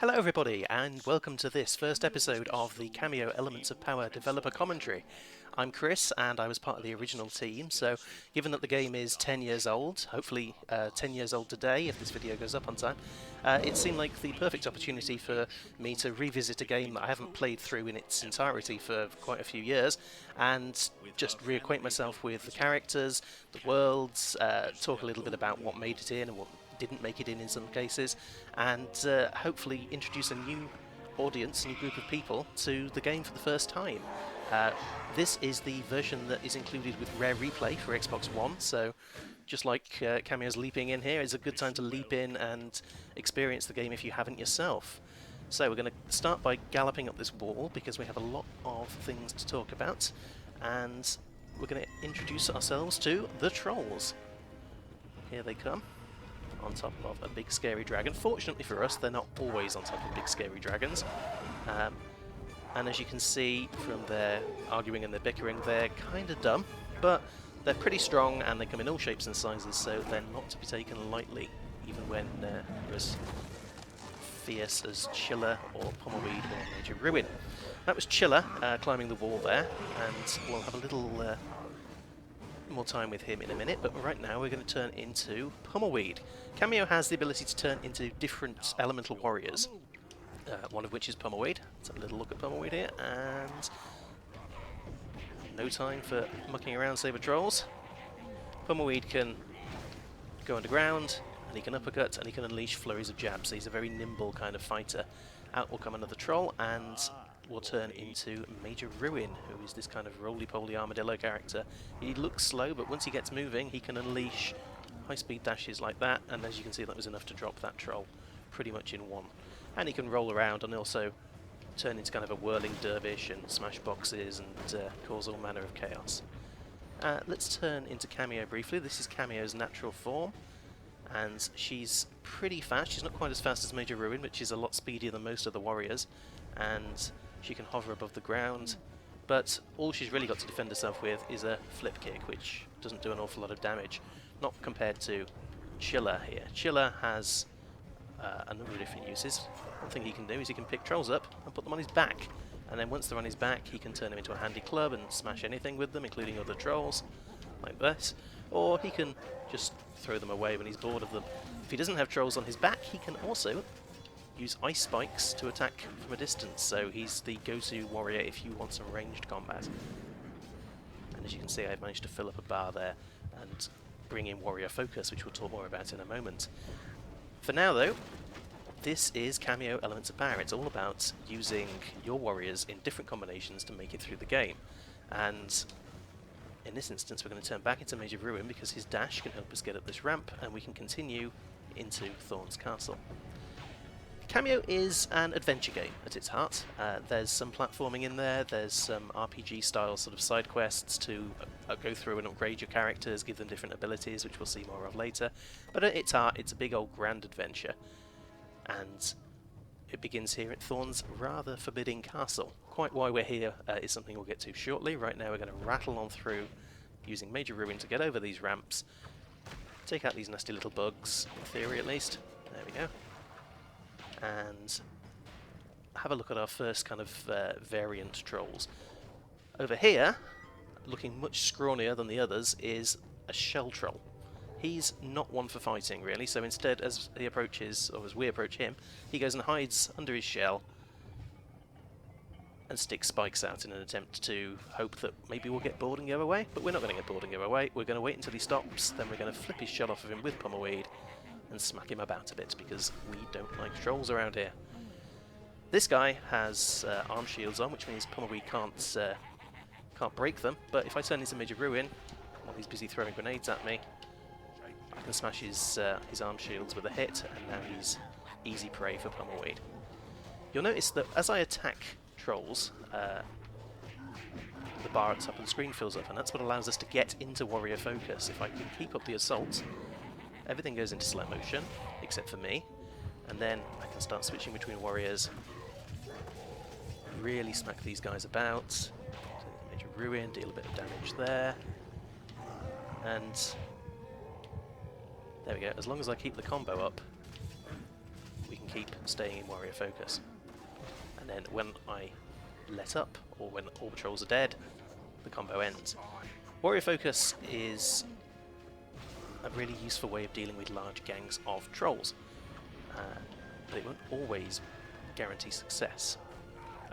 Hello everybody, and welcome to this first episode of the Kameo Elements of Power developer commentary. I'm Chris, and I was part of the original team, so given that the game is 10 years old, hopefully 10 years old today if this video goes up on time, it seemed like the perfect opportunity for me to revisit a game that I haven't played through in its entirety for quite a few years, and just reacquaint myself with the characters, the worlds, talk a little bit about what made it in and what didn't make it in some cases, and hopefully introduce a new audience, a new group of people to the game for the first time. This is the version that is included with Rare Replay for Xbox One, so just like Kameo's leaping in here, it's a good time to leap in and experience the game if you haven't yourself. So we're going to start by galloping up this wall because we have a lot of things to talk about, and we're going to introduce ourselves to the Trolls. Here they come, on top of a big scary dragon. Fortunately for us, they're not always on top of big scary dragons. And as you can see from their arguing and their bickering, they're kind of dumb, but they're pretty strong and they come in all shapes and sizes, so they're not to be taken lightly, even when they're as fierce as Chiller or Pummleweed or Major Ruin. That was Chiller climbing the wall there, and we'll have a little more time with him in a minute, but right now we're going to turn into Pummleweed. Kameo has the ability to turn into different elemental warriors, one of which is Pummleweed. Let's have a little look at Pummleweed here, and no time for mucking around saber trolls. Pummleweed can go underground, and he can uppercut, and he can unleash flurries of jabs, so he's a very nimble kind of fighter. Out will come another troll, and will turn into Major Ruin, who is this kind of roly-poly armadillo character. He looks slow, but once he gets moving, he can unleash high-speed dashes like that, and as you can see, that was enough to drop that troll pretty much in one. And he can roll around and also turn into kind of a whirling dervish and smash boxes and cause all manner of chaos. Let's turn into Kameo briefly. This is Kameo's natural form, and she's pretty fast. She's not quite as fast as Major Ruin, but she's a lot speedier than most of the warriors, and she can hover above the ground, but all she's really got to defend herself with is a flip kick, which doesn't do an awful lot of damage, not compared to Chiller here. Chiller has a number of different uses. One thing he can do is he can pick trolls up and put them on his back, and then once they're on his back, he can turn them into a handy club and smash anything with them, including other trolls, like this, or he can just throw them away when he's bored of them. If he doesn't have trolls on his back, he can also use ice spikes to attack from a distance, so he's the go-to warrior if you want some ranged combat. And as you can see, I've managed to fill up a bar there and bring in warrior focus, which we'll talk more about in a moment. For now though, this is Kameo Elements of Power. It's all about using your warriors in different combinations to make it through the game. And in this instance, we're going to turn back into Major Ruin because his dash can help us get up this ramp, and we can continue into Thorn's castle. Kameo is an adventure game at its heart. There's some platforming in there, there's some RPG style sort of side quests to go through and upgrade your characters, give them different abilities, which we'll see more of later. But at its heart, it's a big old grand adventure. And it begins here at Thorn's rather forbidding castle. Quite why we're here is something we'll get to shortly. Right now we're going to rattle on through using Major Ruin to get over these ramps, take out these nasty little bugs, in theory at least. There we go. And have a look at our first kind of variant trolls. Over here, looking much scrawnier than the others, is a shell troll. He's not one for fighting really, so instead as he approaches, or as we approach him, he goes and hides under his shell and sticks spikes out in an attempt to hope that maybe we'll get bored and go away, but we're not going to get bored and go away. We're going to wait until he stops, then we're going to flip his shell off of him with Pummleweed and smack him about a bit, because we don't like trolls around here. This guy has arm shields on, which means Pummleweed can't break them, but if I turn into Major Ruin, while he's busy throwing grenades at me, I can smash his arm shields with a hit, and now he's easy prey for Pummleweed. You'll notice that as I attack trolls, the bar at the top of the screen fills up, and that's what allows us to get into warrior focus. If I can keep up the assault, everything goes into slow motion, except for me, and then I can start switching between warriors, really smack these guys about, so Major Ruin, deal a bit of damage there, and there we go. As long as I keep the combo up, we can keep staying in warrior focus. And then when I let up, or when all the trolls are dead, the combo ends. Warrior focus is a really useful way of dealing with large gangs of trolls, but it won't always guarantee success.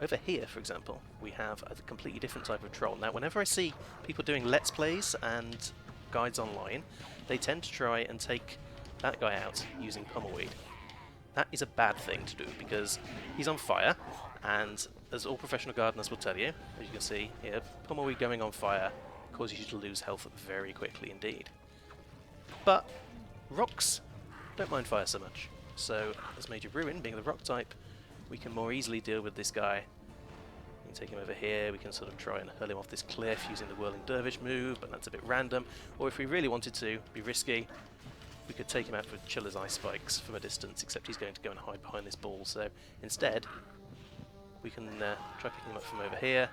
Over here, for example, we have a completely different type of troll. Now, whenever I see people doing Let's Plays and guides online, they tend to try and take that guy out using Pummelweed. That is a bad thing to do because he's on fire, and as all professional gardeners will tell you, as you can see here, Pummelweed going on fire causes you to lose health very quickly indeed. But rocks don't mind fire so much, so as Major Ruin, being the rock type, we can more easily deal with this guy. We can take him over here, we can sort of try and hurl him off this cliff using the Whirling Dervish move, but that's a bit random. Or if we really wanted to be risky, we could take him out with Chilla's Ice Spikes from a distance, except he's going to go and hide behind this ball, so instead we can try picking him up from over here.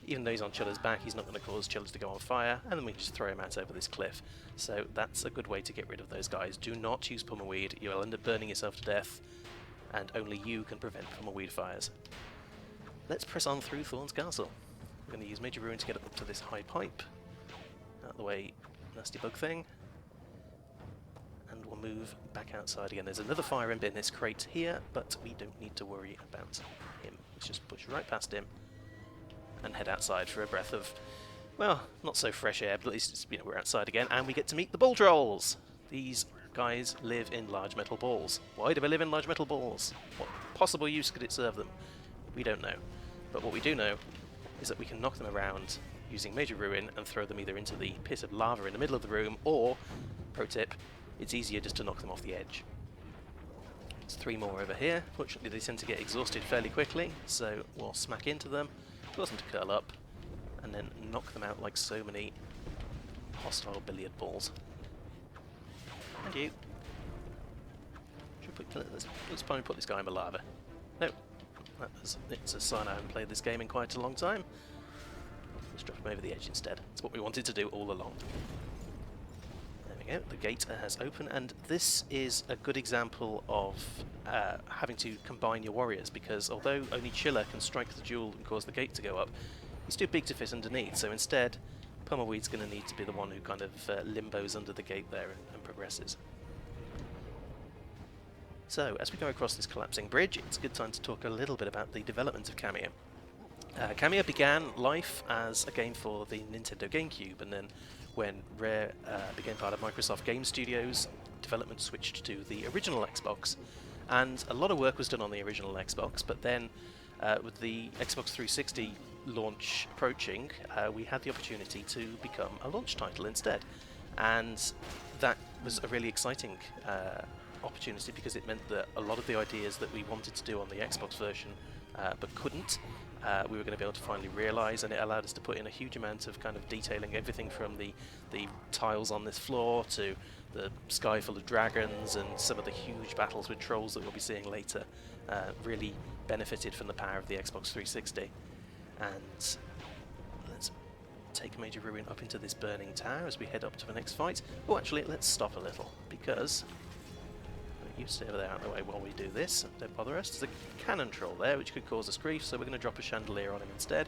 Even though he's on Chilla's back, he's not going to cause Chillas to go on fire, and then we just throw him out over this cliff. So that's a good way to get rid of those guys. Do not use Pummelweed, you'll end up burning yourself to death, and only you can prevent Pummelweed fires. Let's press on through Thorn's castle. We're going to use Major Ruin to get up to this high pipe. Out of the way, nasty bug thing. And we'll move back outside again. There's another fire imp in this crate here, but we don't need to worry about him. Let's just push right past him and head outside for a breath of, well, not so fresh air, but at least it's, we're outside again, and we get to meet the bull trolls. These guys live in large metal balls. Why do they live in large metal balls? What possible use could it serve them? We don't know. But what we do know is that we can knock them around using Major Ruin and throw them either into the pit of lava in the middle of the room, or, pro tip, it's easier just to knock them off the edge. There's 3 more over here. Fortunately, they tend to get exhausted fairly quickly, so we'll smack into them, cause them to curl up, and then knock them out like so many hostile billiard balls. Thank you. Let's probably put this guy in the lava. No, it's a sign I haven't played this game in quite a long time. Let's drop him over the edge instead. That's what we wanted to do all along. There we go, the gate has opened, and this is a good example of having to combine your warriors, because although only Chilla can strike the jewel and cause the gate to go up, he's too big to fit underneath, so instead Pummelweed's going to need to be the one who kind of limbos under the gate there and progresses. So, as we go across this collapsing bridge, it's a good time to talk a little bit about the development of Kameo. Kameo began life as a game for the Nintendo GameCube, and then when Rare became part of Microsoft Game Studios, development switched to the original Xbox, and a lot of work was done on the original Xbox, but then with the Xbox 360 launch approaching, we had the opportunity to become a launch title instead, and that was a really exciting opportunity, because it meant that a lot of the ideas that we wanted to do on the Xbox version but couldn't, we were going to be able to finally realise, and it allowed us to put in a huge amount of kind of detailing, everything from the tiles on this floor to the sky full of dragons and some of the huge battles with trolls that we'll be seeing later. Really benefited from the power of the Xbox 360. And let's take Major Ruin up into this burning tower as we head up to the next fight. Oh, actually, let's stop a little, because you stay over there out of the way while we do this. Don't bother us. There's a cannon troll there, which could cause us grief, so we're going to drop a chandelier on him instead,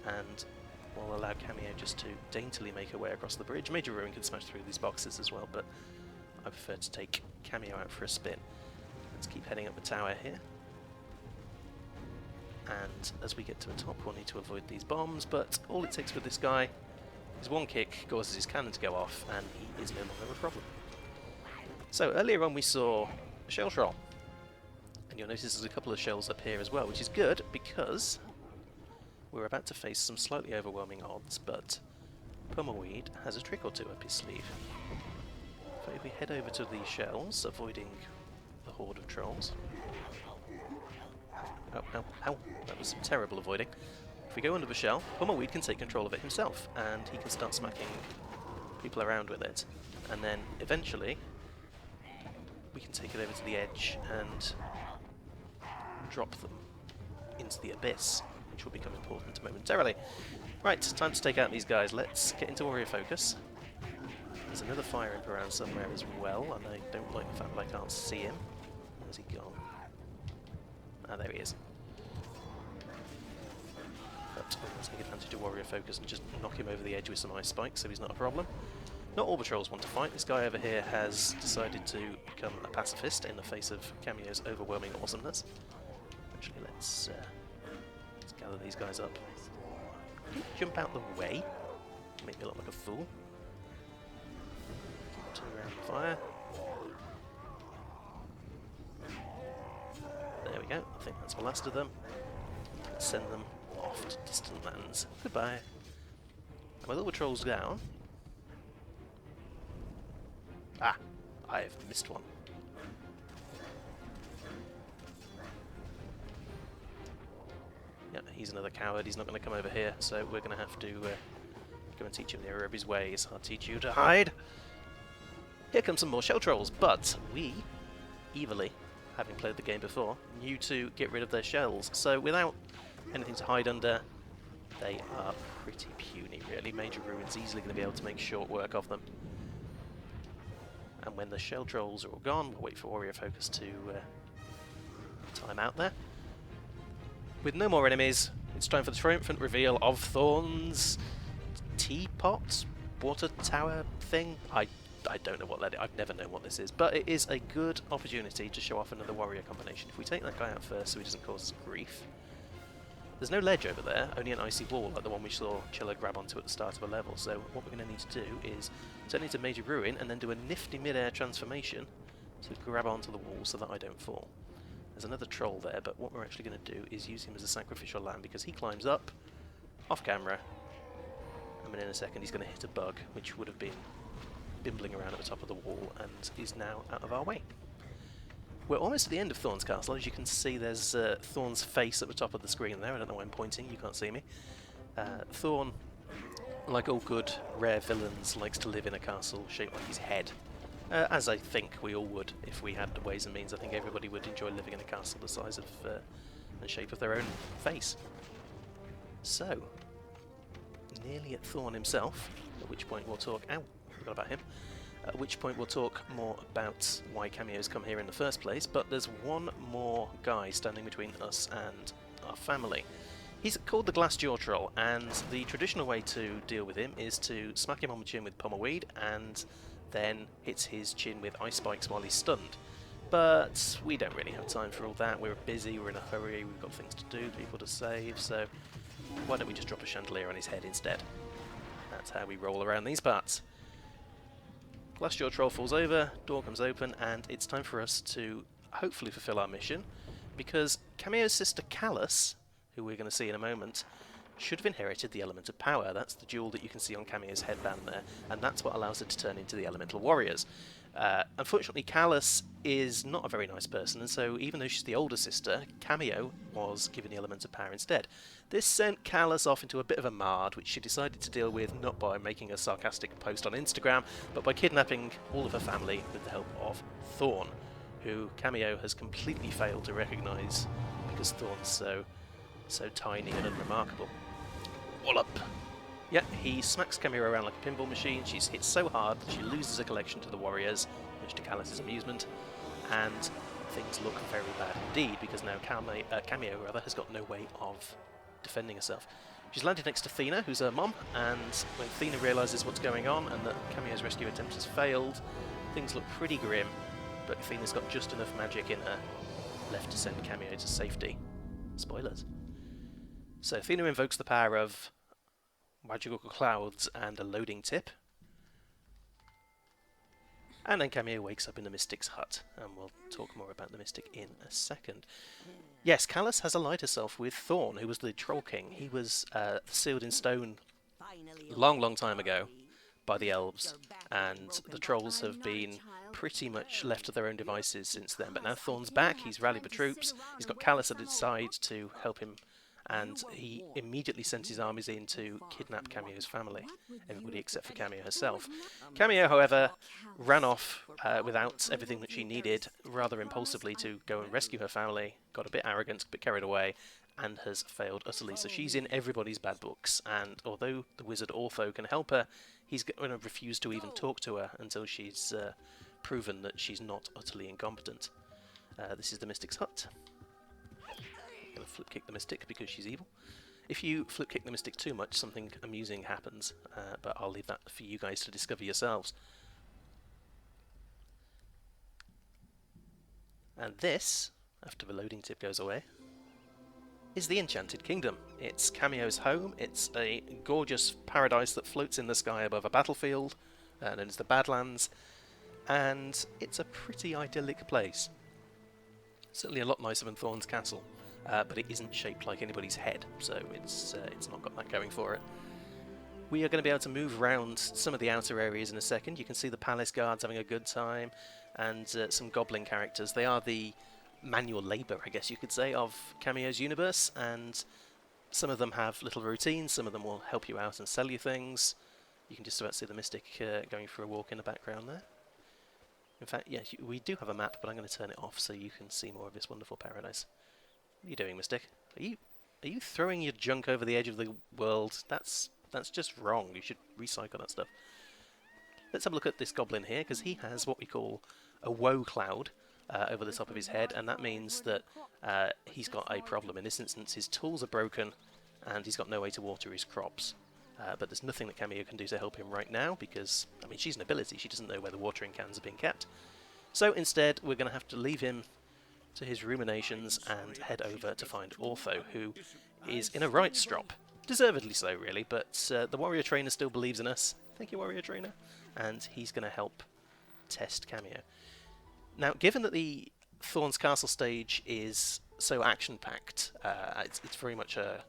and we'll allow Kameo just to daintily make her way across the bridge. Major Ruin can smash through these boxes as well, but I prefer to take Kameo out for a spin. Let's keep heading up the tower here. And as we get to the top, we'll need to avoid these bombs, but all it takes with this guy is one kick causes his cannon to go off, and he is no longer a problem. So earlier on we saw a shell troll, and you'll notice there's a couple of shells up here as well, which is good because we're about to face some slightly overwhelming odds, but Pummelweed has a trick or two up his sleeve. So if we head over to these shells, avoiding the horde of trolls. Ow, ow, ow. That was some terrible avoiding. If we go under the shell, Pummelweed can take control of it himself, and he can start smacking people around with it. And then, eventually, we can take it over to the edge and drop them into the abyss, which will become important momentarily. Right, time to take out these guys. Let's get into warrior focus. There's another fire imp around somewhere as well, and I don't like the fact that I can't see him. Where's he gone? Ah, there he is. But let's take advantage of warrior focus and just knock him over the edge with some ice spikes, so he's not a problem. Not all patrols want to fight. This guy over here has decided to become a pacifist in the face of Kameo's overwhelming awesomeness. Actually, let's gather these guys up. Jump out the way. Make me look like a fool. Turn around the fire. There we go. I think that's the last of them. Let's send them off to distant lands. Goodbye. And with all the trolls down... Ah! I've missed one. Yeah, he's another coward. He's not going to come over here, so we're going to have to go and teach him the error of his ways. I'll teach you to hide. Here come some more shell trolls, but we, evilly, having played the game before, knew to get rid of their shells. So without anything to hide under, they are pretty puny, really. Major Ruin's easily going to be able to make short work of them. And when the shell trolls are all gone, we'll wait for warrior focus to time out there. With no more enemies, it's time for the triumphant reveal of Thorn's teapot water tower thing. I don't know what that is. I've never known what this is, but it is a good opportunity to show off another warrior combination. If we take that guy out first so he doesn't cause us grief. There's no ledge over there, only an icy wall like the one we saw Chilla grab onto at the start of a level, so what we're going to need to do is turn into Major Ruin and then do a nifty mid-air transformation to grab onto the wall so that I don't fall. There's another troll there, but what we're actually going to do is use him as a sacrificial lamb because he climbs up, off camera, and in a second he's going to hit a bug, which would have been bimbling around at the top of the wall and is now out of our way. We're almost at the end of Thorn's castle. As you can see, there's Thorn's face at the top of the screen there. I don't know why I'm pointing, you can't see me. Thorn, like all good, rare villains, likes to live in a castle shaped like his head. As I think we all would if we had the ways and means. I think everybody would enjoy living in a castle the size of and shape of their own face. So, nearly at Thorn himself, at which point we'll talk... Ow, forgot about him. At which point we'll talk more about why Kameo's come here in the first place, but there's one more guy standing between us and our family. He's called the Glassjaw Troll, and the traditional way to deal with him is to smack him on the chin with Pommelweed, and then hits his chin with ice spikes while he's stunned. But we don't really have time for all that. We're busy, we're in a hurry, we've got things to do, people to save, so why don't we just drop a chandelier on his head instead? That's how we roll around these parts. Glassjaw Troll falls over, door comes open, and it's time for us to hopefully fulfill our mission, because Kameo's sister Callus, who we're going to see in a moment, should have inherited the element of power. That's the jewel that you can see on Kameo's headband there, and that's what allows her to turn into the elemental warriors. Unfortunately, Callus is not a very nice person, and so even though she's the older sister, Kameo was given the element of power instead. This sent Callus off into a bit of a mard, which she decided to deal with not by making a sarcastic post on Instagram, but by kidnapping all of her family with the help of Thorn, who Kameo has completely failed to recognise because Thorn's so tiny and unremarkable. Wallop! Yeah, he smacks Kameo around like a pinball machine. She's hit so hard that she loses her collection to the warriors, much to Callus's amusement, and things look very bad indeed, because now Kameo has got no way of defending herself. She's landed next to Thena, who's her mom, and when Thena realises what's going on and that Kameo's rescue attempt has failed, things look pretty grim, but Thena's got just enough magic in her left to send Kameo to safety. Spoilers. So Thena invokes the power of magical clouds and a loading tip. And then Kameo wakes up in the Mystic's hut, and we'll talk more about the Mystic in a second. Yes, Callus has allied herself with Thorn, who was the Troll King. He was sealed in stone long time ago by the elves, and the trolls have been pretty much left to their own devices since then. But now Thorn's back, he's rallied the troops, he's got Callus at his side to help him, and he immediately sent his armies in to kidnap Kameo's family, everybody except for Kameo herself. Kameo, however, ran off without everything that she needed, rather impulsively, to go and rescue her family, got a bit arrogant, a bit carried away, and has failed utterly. So she's in everybody's bad books, and although the wizard Ortho can help her, he's going to refuse to even talk to her until she's proven that she's not utterly incompetent. This is the Mystic's hut. going to flip kick the Mystic because she's evil. If you flip kick the Mystic too much, something amusing happens, but I'll leave that for you guys to discover yourselves. And this, after the loading tip goes away, is the Enchanted Kingdom. It's Kameo's home. It's a gorgeous paradise that floats in the sky above a battlefield, known as the Badlands, and it's a pretty idyllic place. Certainly a lot nicer than Thorn's castle, but it isn't shaped like anybody's head, so it's not got that going for it. We are going to be able to move around some of the outer areas in a second. You can see the palace guards having a good time, and some goblin characters. They are the manual labour, I guess you could say, of Kameo's universe, and some of them have little routines, some of them will help you out and sell you things. You can just about see the Mystic going for a walk in the background there. In fact, yeah, we do have a map, but I'm going to turn it off so you can see more of this wonderful paradise. What are you doing, Mystic? Are you throwing your junk over the edge of the world? That's just wrong. You should recycle that stuff. Let's have a look at this goblin here, because he has what we call a woe cloud over the top of his head, and that means that he's got a problem. In this instance, his tools are broken, and he's got no way to water his crops. But there's nothing that Kameo can do to help him right now, because, I mean, she's an ability. She doesn't know where the watering cans are being kept. So instead, we're going to have to leave him to his ruminations and head over to find Ortho, who is in a right strop. Deservedly so, really, but the warrior trainer still believes in us. Thank you, warrior trainer. And he's going to help test Kameo. Now, given that the Thorn's Castle stage is so action-packed, it's very much a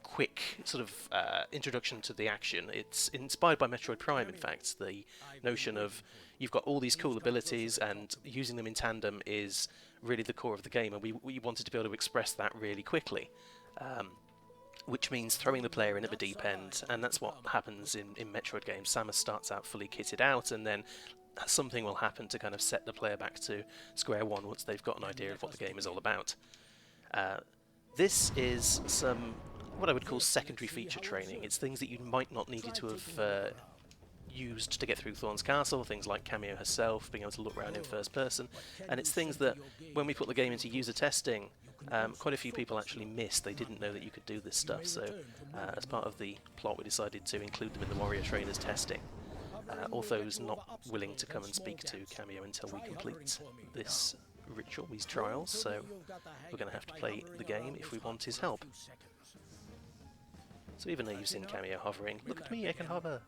quick sort of introduction to the action. It's inspired by Metroid Prime, in fact. The notion of you've got all these cool abilities and using them in tandem is really the core of the game, and we wanted to be able to express that really quickly. Which means throwing the player in at the deep end, and that's what happens in Metroid games. Samus starts out fully kitted out, and then something will happen to kind of set the player back to square one once they've got an idea of what the game is all about. This is some, what I would call secondary feature training. It's things that you might not needed to have used to get through Thorn's Castle, things like Kameo herself, being able to look around in first person, and it's things that, when we put the game into user testing, quite a few people actually missed. They didn't know that you could do this stuff, so as part of the plot we decided to include them in the warrior trainer's testing. Ortho's not willing to come and speak to Kameo until we complete this ritual, these trials, so we're going to have to play the game if we want his help. So even though you've seen Kameo hovering, look at me, I can hover!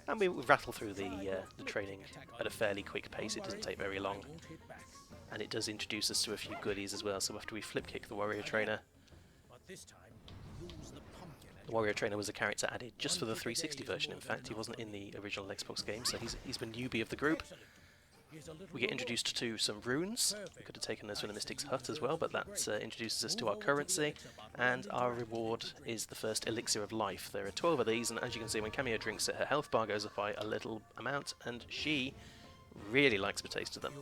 And we rattle through the training at a fairly quick pace. It doesn't take very long. And it does introduce us to a few goodies as well, so after we flip kick the warrior trainer... The warrior trainer was a character added just for the 360 version, in fact. He wasn't in the original Xbox game, so he's the newbie of the group. We get introduced to some runes. We could have taken those from the Mystic's Hut as well, but that introduces us to our currency, and our reward is the first elixir of life. There are 12 of these, and as you can see, when Kameo drinks it, her health bar goes up by a little amount, and she really likes the taste of them.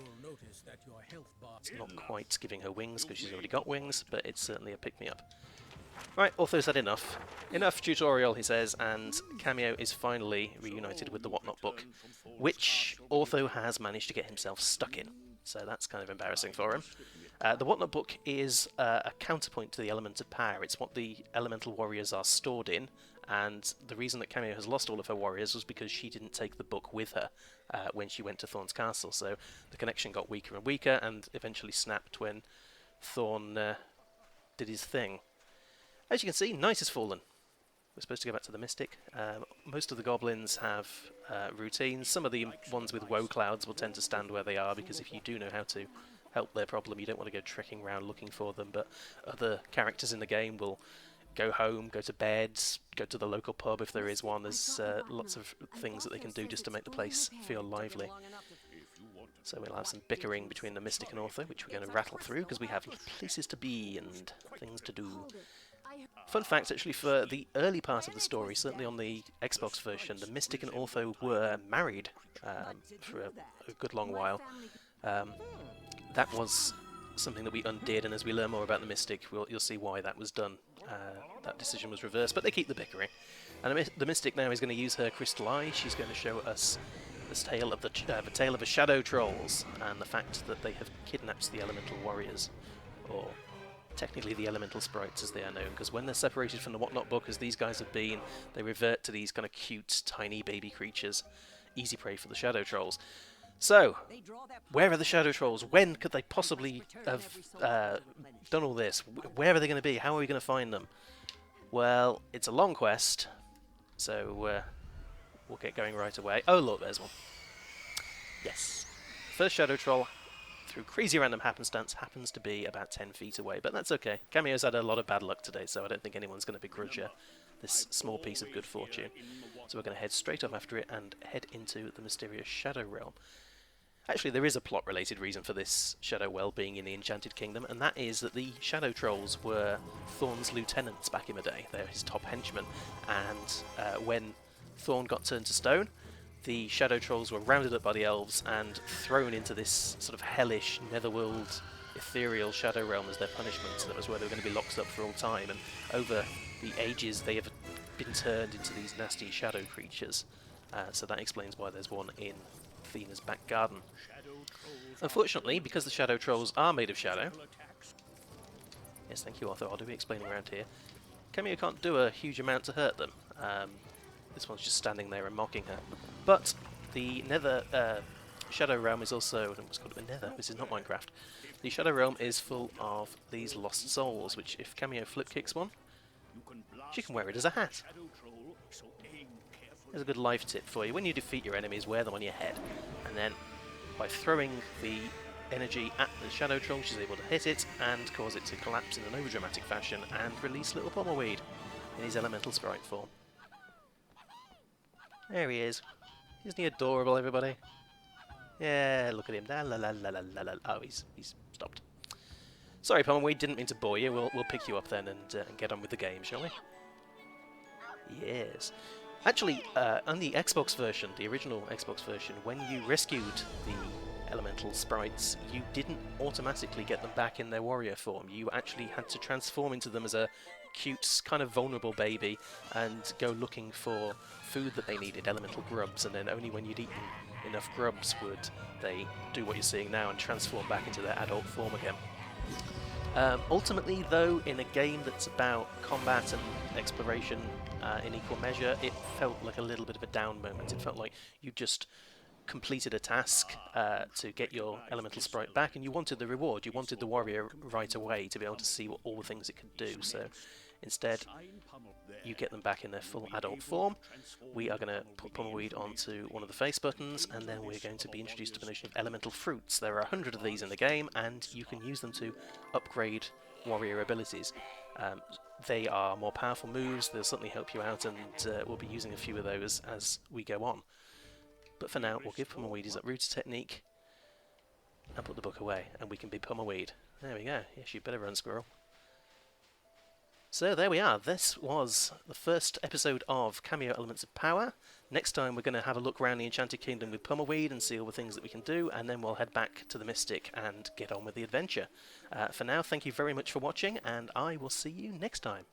It's not quite giving her wings, because she's already got wings, but it's certainly a pick-me-up. Right, Ortho's had enough. Enough tutorial, he says, and Kameo is finally reunited with the Wotnot Book, which Ortho has managed to get himself stuck in. So that's kind of embarrassing for him. The Wotnot Book is a counterpoint to the element of power. It's what the elemental warriors are stored in, and the reason that Kameo has lost all of her warriors was because she didn't take the book with her when she went to Thorn's Castle. So the connection got weaker and weaker, and eventually snapped when Thorn did his thing. As you can see, night has fallen. We're supposed to go back to the Mystic. Most of the goblins have routines. Some of the ones with woe clouds will tend to stand where they are, because if you do know how to help their problem, you don't want to go trekking around looking for them. But other characters in the game will go home, go to bed, go to the local pub if there is one. There's lots of things that they can do just to make the place feel lively. So we'll have some bickering between the Mystic and Ortho, which we're going to rattle through, because we have places to be and things to do. Fun fact, actually, for the early part of the story, certainly on the Xbox version, the Mystic and Ortho were married for a good long while. That was something that we undid, and as we learn more about the Mystic, you'll see why that was done. That decision was reversed, but they keep the bickering. And the Mystic now is going to use her crystal eye. She's going to show us this tale of the tale of the Shadow Trolls, and the fact that they have kidnapped the elemental warriors, or technically the elemental sprites as they are known, because when they're separated from the Wotnot Book, as these guys have been, they revert to these kind of cute, tiny baby creatures. Easy prey for the Shadow Trolls. So, where are the Shadow Trolls? When could they possibly have done all this? Where are they going to be? How are we going to find them? Well, it's a long quest, so we'll get going right away. Oh look, there's one. Yes. First Shadow Troll, through crazy random happenstance, happens to be about 10 feet away, but that's okay. Kameo's had a lot of bad luck today, so I don't think anyone's going to begrudge her this small piece of good fortune. So we're going to head straight off after it and head into the mysterious Shadow Realm. Actually, there is a plot-related reason for this Shadow Well being in the Enchanted Kingdom, and that is that the Shadow Trolls were Thorn's lieutenants back in the day. They're his top henchmen, and when Thorn got turned to stone, the Shadow Trolls were rounded up by the elves and thrown into this sort of hellish, netherworld, ethereal Shadow Realm as their punishment. So that was where they were going to be locked up for all time, and over the ages they have been turned into these nasty shadow creatures. So that explains why there's one in Athena's back garden. Unfortunately, because the Shadow Trolls are made of shadow... Yes, thank you, Arthur. I'll do the explaining around here. Kameo can't do a huge amount to hurt them. This one's just standing there and mocking her. But the Nether Shadow Realm is also... What's called a Nether? This is not Minecraft. The Shadow Realm is full of these lost souls, which if Kameo flip kicks one, she can wear it as a hat. There's a good life tip for you. When you defeat your enemies, wear them on your head. And then, by throwing the energy at the Shadow Troll, she's able to hit it and cause it to collapse in an overdramatic fashion and release little Pummleweed in his elemental sprite form. There he is. Isn't he adorable, everybody? Yeah, look at him. La la la la la la la. Oh, he's stopped. Sorry, Pummleweed, didn't mean to bore you. We'll pick you up then and get on with the game, shall we? Yes. Actually, on the Xbox version, the original Xbox version, when you rescued the elemental sprites, you didn't automatically get them back in their warrior form. You actually had to transform into them as a cute, kind of vulnerable baby and go looking for food that they needed, elemental grubs, and then only when you'd eaten enough grubs would they do what you're seeing now and transform back into their adult form again. Ultimately, though, in a game that's about combat and exploration in equal measure, it felt like a little bit of a down moment. It felt like you just completed a task to get your elemental sprite back, and you wanted the reward. You wanted the warrior right away to be able to see all the things it could do. So instead, you get them back in their full adult form. We are going to put Pummleweed onto one of the face buttons, and then we're going to be introduced to the notion of elemental fruits. There are 100 of these in the game, and you can use them to upgrade warrior abilities. They are more powerful moves, they'll certainly help you out, and we'll be using a few of those as we go on. But for now, we'll give Pummleweed his uprooter technique, and put the book away, and we can be Pummleweed. There we go. Yes, you better run, squirrel. So there we are. This was the first episode of Kameo Elements of Power. Next time we're going to have a look around the Enchanted Kingdom with Pummleweed and see all the things that we can do, and then we'll head back to the Mystic and get on with the adventure. For now, thank you very much for watching, and I will see you next time.